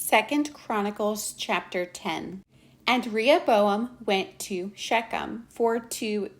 2 Chronicles chapter 10. And Rehoboam went to Shechem, for to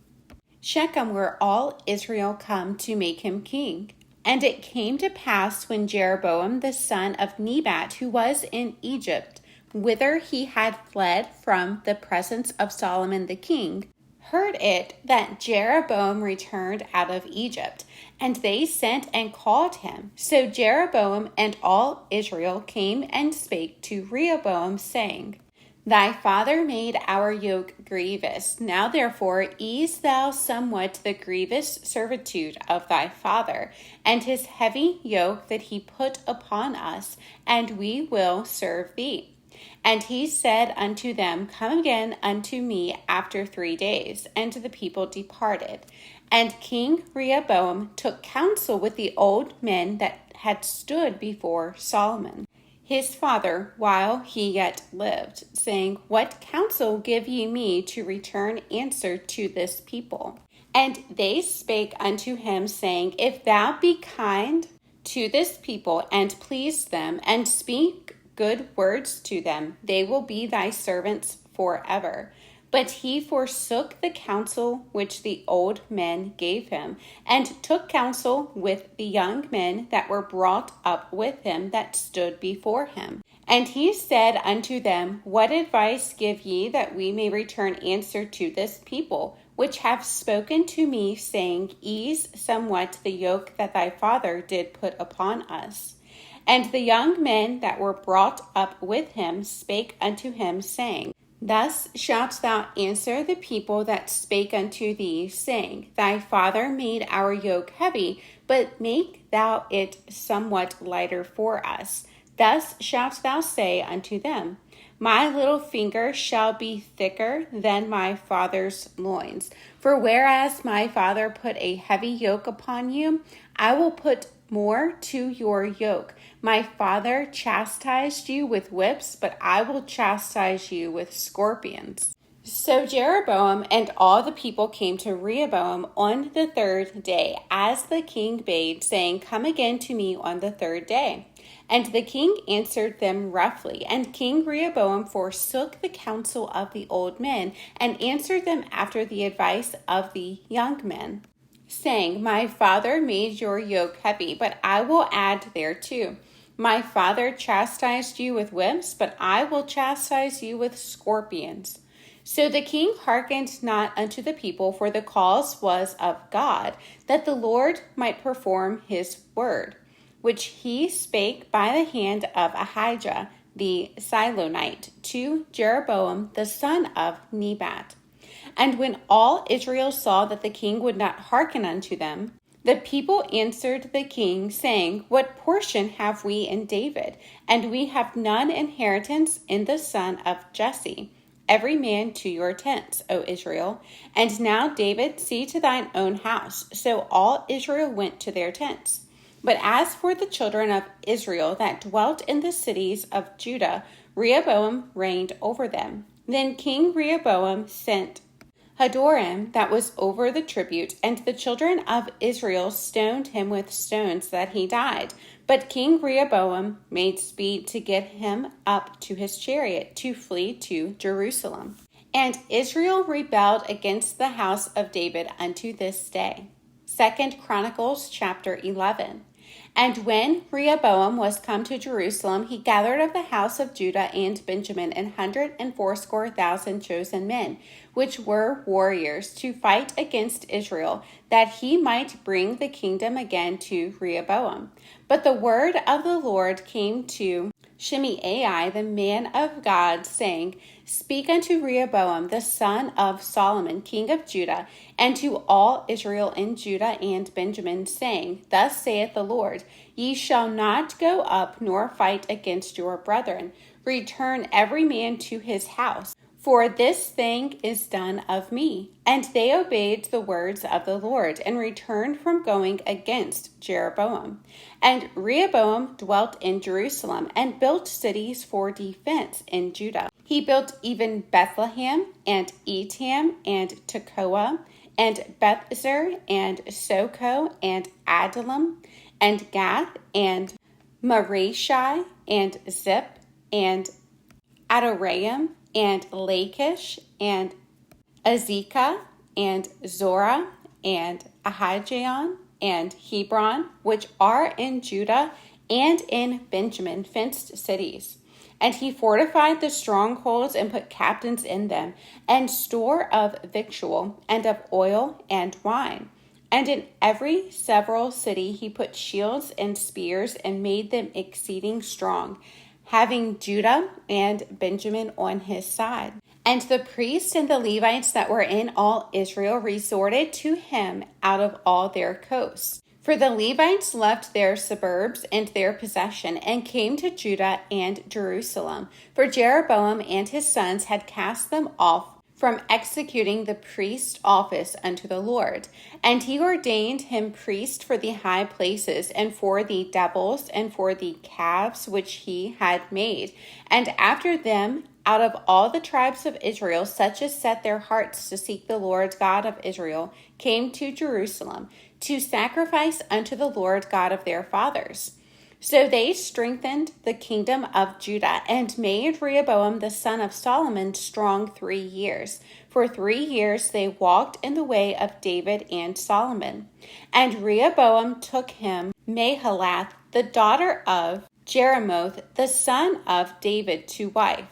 Shechem were all Israel come to make him king. And it came to pass when Jeroboam the son of Nebat, who was in Egypt, whither he had fled from the presence of Solomon the king, heard it that Jeroboam returned out of Egypt, and they sent and called him. So Jeroboam and all Israel came and spake to Rehoboam, saying, Thy father made our yoke grievous. Now therefore ease thou somewhat the grievous servitude of thy father, and his heavy yoke that he put upon us, and we will serve thee. And he said unto them, Come again unto me after 3 days. And the people departed. And King Rehoboam took counsel with the old men that had stood before Solomon his father, while he yet lived, saying, What counsel give ye me to return answer to this people? And they spake unto him, saying, If thou be kind to this people, and please them, and speak good words to them, they will be thy servants forever. But he forsook the counsel which the old men gave him, and took counsel with the young men that were brought up with him that stood before him. And he said unto them, What advice give ye that we may return answer to this people, which have spoken to me, saying, Ease somewhat the yoke that thy father did put upon us? And the young men that were brought up with him spake unto him, saying, Thus shalt thou answer the people that spake unto thee, saying, Thy father made our yoke heavy, but make thou it somewhat lighter for us. Thus shalt thou say unto them, My little finger shall be thicker than my father's loins. For whereas my father put a heavy yoke upon you, I will put more to your yoke. My father chastised you with whips, but I will chastise you with scorpions. So Jeroboam and all the people came to Rehoboam on the 3rd day, as the king bade, saying, Come again to me on the 3rd day. And the king answered them roughly. And King Rehoboam forsook the counsel of the old men, and answered them after the advice of the young men, saying, My father made your yoke heavy, but I will add thereto. My father chastised you with whips, but I will chastise you with scorpions. So the king hearkened not unto the people, for the cause was of God, that the Lord might perform his word, which he spake by the hand of Ahijah the Silonite to Jeroboam the son of Nebat. And when all Israel saw that the king would not hearken unto them, the people answered the king, saying, What portion have we in David? And we have none inheritance in the son of Jesse. Every man to your tents, O Israel. And now, David, see to thine own house. So all Israel went to their tents. But as for the children of Israel that dwelt in the cities of Judah, Rehoboam reigned over them. Then King Rehoboam sent Hadoram that was over the tribute, and the children of Israel stoned him with stones that he died. But King Rehoboam made speed to get him up to his chariot to flee to Jerusalem. And Israel rebelled against the house of David unto this day. 2 Chronicles chapter 11. And when Rehoboam was come to Jerusalem, he gathered of the house of Judah and Benjamin 180,000 chosen men, which were warriors, to fight against Israel, that he might bring the kingdom again to Rehoboam. But the word of the Lord came to Shimei, the man of God, saying, Speak unto Rehoboam, the son of Solomon, king of Judah, and to all Israel in Judah and Benjamin, saying, Thus saith the Lord, Ye shall not go up nor fight against your brethren. Return every man to his house, for this thing is done of me. And they obeyed the words of the Lord, and returned from going against Jeroboam. And Rehoboam dwelt in Jerusalem, and built cities for defense in Judah. He built even Bethlehem, and Etam, and Tekoa, and Bethzer, and Soko, and Adullam, and Gath, and Mareshai, and Zip, and Adoraim, and Lachish, and Azekah, and Zorah, and Ahijon, and Hebron, which are in Judah and in Benjamin, fenced cities. And he fortified the strongholds and put captains in them, and store of victual, and of oil and wine. And in every several city he put shields and spears, and made them exceeding strong, having Judah and Benjamin on his side. And the priests and the Levites that were in all Israel resorted to him out of all their coasts. For the Levites left their suburbs and their possession, and came to Judah and Jerusalem. For Jeroboam and his sons had cast them off from executing the priest's office unto the Lord. And he ordained him priest for the high places, and for the devils, and for the calves which he had made. And after them, out of all the tribes of Israel, such as set their hearts to seek the Lord God of Israel, came to Jerusalem, to sacrifice unto the Lord God of their fathers. So they strengthened the kingdom of Judah, and made Rehoboam the son of Solomon strong 3 years. For 3 years they walked in the way of David and Solomon. And Rehoboam took him Mahalath, the daughter of Jeremoth, the son of David, to wife,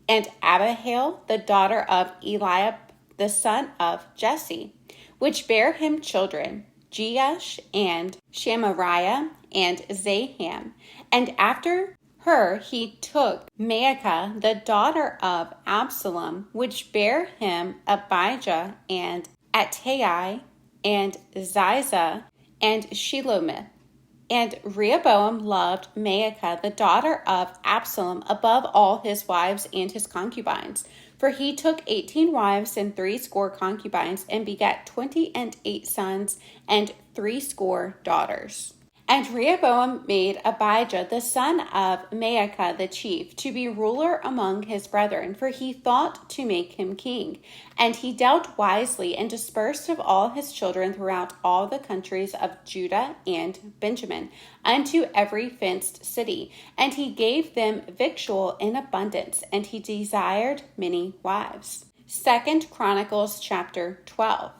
and Abihail, the daughter of Eliab, the son of Jesse, which bare him children, Jeush, and Shamariah, and Zaham. And after her he took Maacah, the daughter of Absalom, which bare him Abijah, and Attai, and Ziza, and Shelomith. And Rehoboam loved Maacah, the daughter of Absalom, above all his wives and his concubines. For he took 18 wives and 60 concubines, and begat 28 sons and 60 daughters. And Rehoboam made Abijah, the son of Maacah, the chief, to be ruler among his brethren, for he thought to make him king. And he dealt wisely, and dispersed of all his children throughout all the countries of Judah and Benjamin, unto every fenced city. And he gave them victual in abundance, and he desired many wives. 2 Chronicles chapter 12.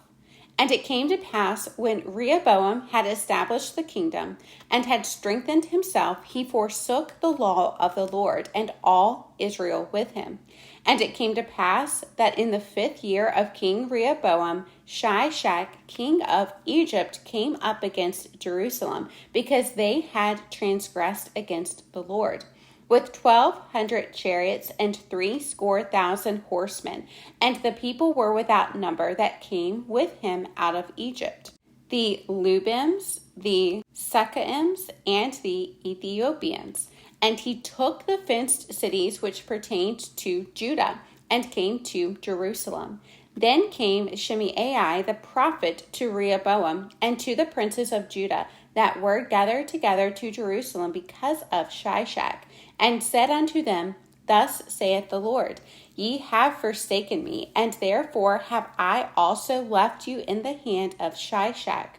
And it came to pass, when Rehoboam had established the kingdom, and had strengthened himself, he forsook the law of the Lord, and all Israel with him. And it came to pass, that in the 5th year of King Rehoboam, Shishak, king of Egypt, came up against Jerusalem, because they had transgressed against the Lord, with 1,200 chariots and 70,000 horsemen, and the people were without number that came with him out of Egypt, the Lubims, the Succaims, and the Ethiopians. And he took the fenced cities which pertained to Judah, and came to Jerusalem. Then came Shimei the prophet to Rehoboam, and to the princes of Judah that were gathered together to Jerusalem because of Shishak, and said unto them, Thus saith the Lord, Ye have forsaken me, and therefore have I also left you in the hand of Shishak.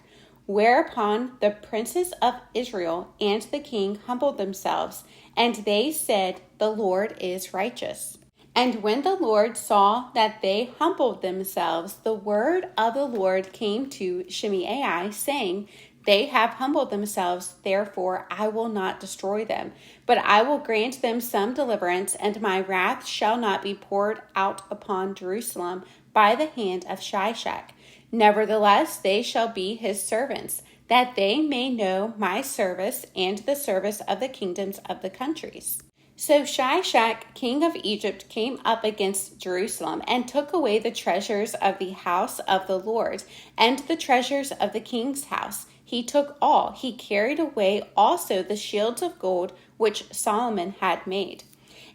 Whereupon the princes of Israel and the king humbled themselves, and they said, The Lord is righteous. And when the Lord saw that they humbled themselves, the word of the Lord came to Shimei, saying, They have humbled themselves, therefore I will not destroy them, but I will grant them some deliverance, and my wrath shall not be poured out upon Jerusalem by the hand of Shishak. Nevertheless, they shall be his servants, that they may know my service and the service of the kingdoms of the countries. So Shishak, king of Egypt, came up against Jerusalem, and took away the treasures of the house of the Lord, and the treasures of the king's house. He took all. He carried away also the shields of gold which Solomon had made.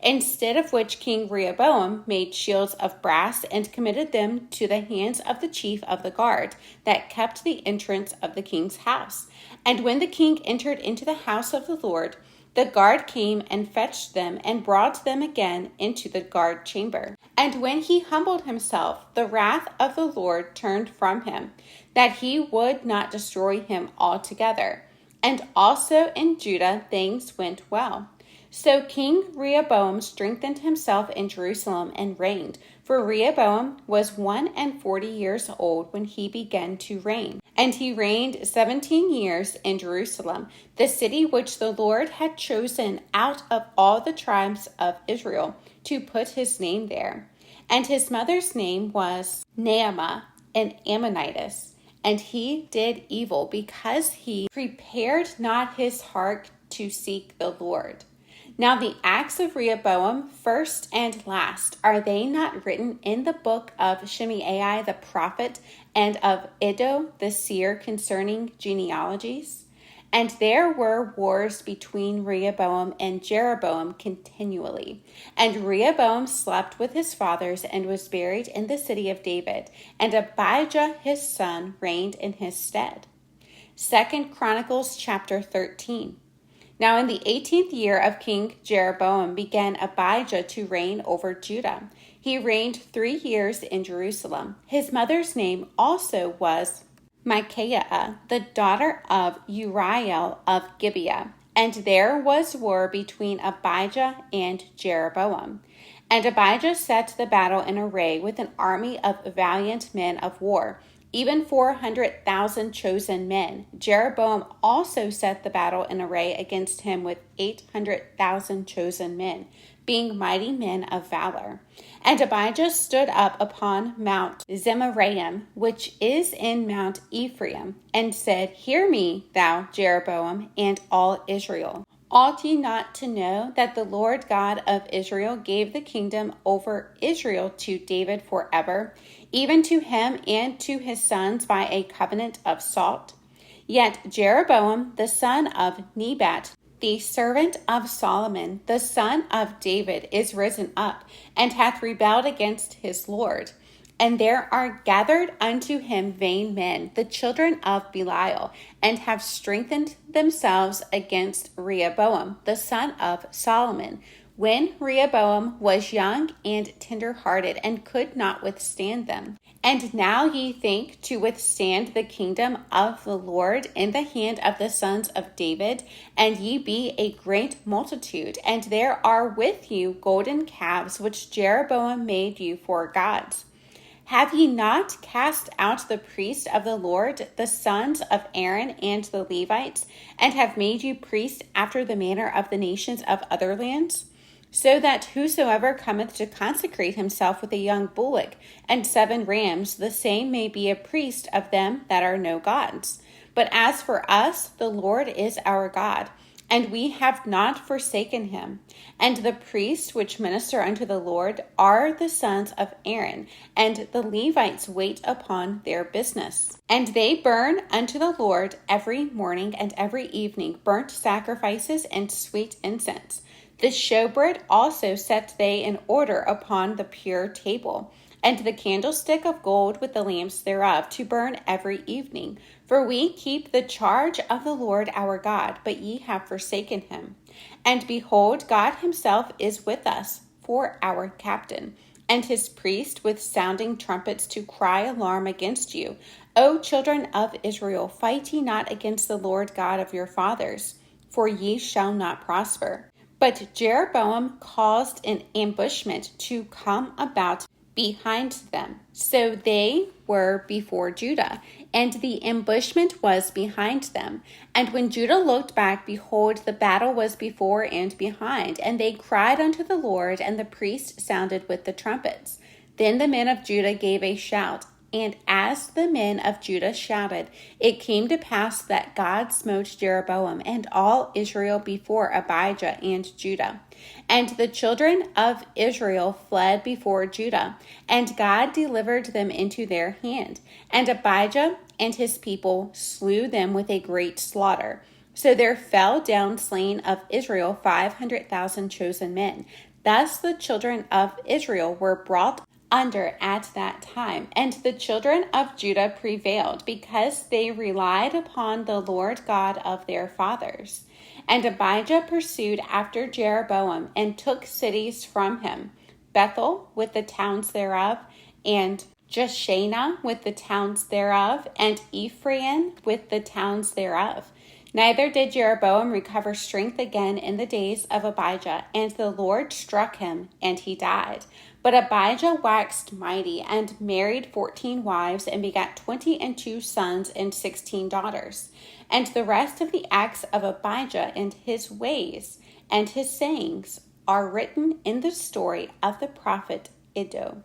Instead of which King Rehoboam made shields of brass, and committed them to the hands of the chief of the guard that kept the entrance of the king's house. And when the king entered into the house of the Lord, the guard came and fetched them, and brought them again into the guard chamber. And when he humbled himself, the wrath of the Lord turned from him, that he would not destroy him altogether. And also in Judah things went well. So King Rehoboam strengthened himself in Jerusalem and reigned, for Rehoboam was 41 years old when he began to reign. And he reigned 17 years in Jerusalem, the city which the Lord had chosen out of all the tribes of Israel to put his name there. And his mother's name was Naamah, an Ammonitess. And he did evil because he prepared not his heart to seek the Lord. Now the acts of Rehoboam, first and last, are they not written in the book of Shimei the prophet and of Iddo the seer concerning genealogies? And there were wars between Rehoboam and Jeroboam continually. And Rehoboam slept with his fathers and was buried in the city of David, and Abijah his son reigned in his stead. 2 Chronicles chapter 13. Now in the 18th year of King Jeroboam began Abijah to reign over Judah. He reigned 3 years in Jerusalem. His mother's name also was Micaiah, the daughter of Uriel of Gibeah. And there was war between Abijah and Jeroboam. And Abijah set the battle in array with an army of valiant men of war, even 400,000 chosen men. Jeroboam also set the battle in array against him with 800,000 chosen men, being mighty men of valor. And Abijah stood up upon Mount Zemaraim, which is in Mount Ephraim, and said, Hear me, thou Jeroboam, and all Israel. Ought ye not to know that the Lord God of Israel gave the kingdom over Israel to David forever, even to him and to his sons by a covenant of salt? Yet Jeroboam, the son of Nebat, the servant of Solomon, the son of David, is risen up, and hath rebelled against his Lord. And there are gathered unto him vain men, the children of Belial, and have strengthened themselves against Rehoboam, the son of Solomon, when Rehoboam was young and tender-hearted, and could not withstand them. And now ye think to withstand the kingdom of the Lord in the hand of the sons of David, and ye be a great multitude, and there are with you golden calves which Jeroboam made you for gods. Have ye not cast out the priests of the Lord, the sons of Aaron and the Levites, and have made you priests after the manner of the nations of other lands? So that whosoever cometh to consecrate himself with a young bullock and 7 rams, the same may be a priest of them that are no gods. But as for us, the Lord is our God, and we have not forsaken him. And the priests which minister unto the Lord are the sons of Aaron, and the Levites wait upon their business. And they burn unto the Lord every morning and every evening burnt sacrifices and sweet incense. The showbread also set they in order upon the pure table, and the candlestick of gold with the lamps thereof to burn every evening. For we keep the charge of the Lord our God, but ye have forsaken him. And behold, God himself is with us for our captain, and his priest with sounding trumpets to cry alarm against you. O children of Israel, fight ye not against the Lord God of your fathers, for ye shall not prosper. But Jeroboam caused an ambushment to come about behind them. So they were before Judah, and the ambushment was behind them. And when Judah looked back, behold, the battle was before and behind. And they cried unto the Lord, and the priest sounded with the trumpets. Then the men of Judah gave a shout. And as the men of Judah shouted, it came to pass that God smote Jeroboam and all Israel before Abijah and Judah. And the children of Israel fled before Judah, and God delivered them into their hand. And Abijah and his people slew them with a great slaughter. So there fell down slain of Israel 500,000 chosen men. Thus the children of Israel were brought under at that time. And the children of Judah prevailed, because they relied upon the Lord God of their fathers. And Abijah pursued after Jeroboam, and took cities from him, Bethel with the towns thereof, and Jeshanah with the towns thereof, and Ephraim with the towns thereof. Neither did Jeroboam recover strength again in the days of Abijah, and the Lord struck him, and he died. But Abijah waxed mighty, and married 14 wives, and begat 22 sons and 16 daughters. And the rest of the acts of Abijah, and his ways, and his sayings, are written in the story of the prophet Iddo.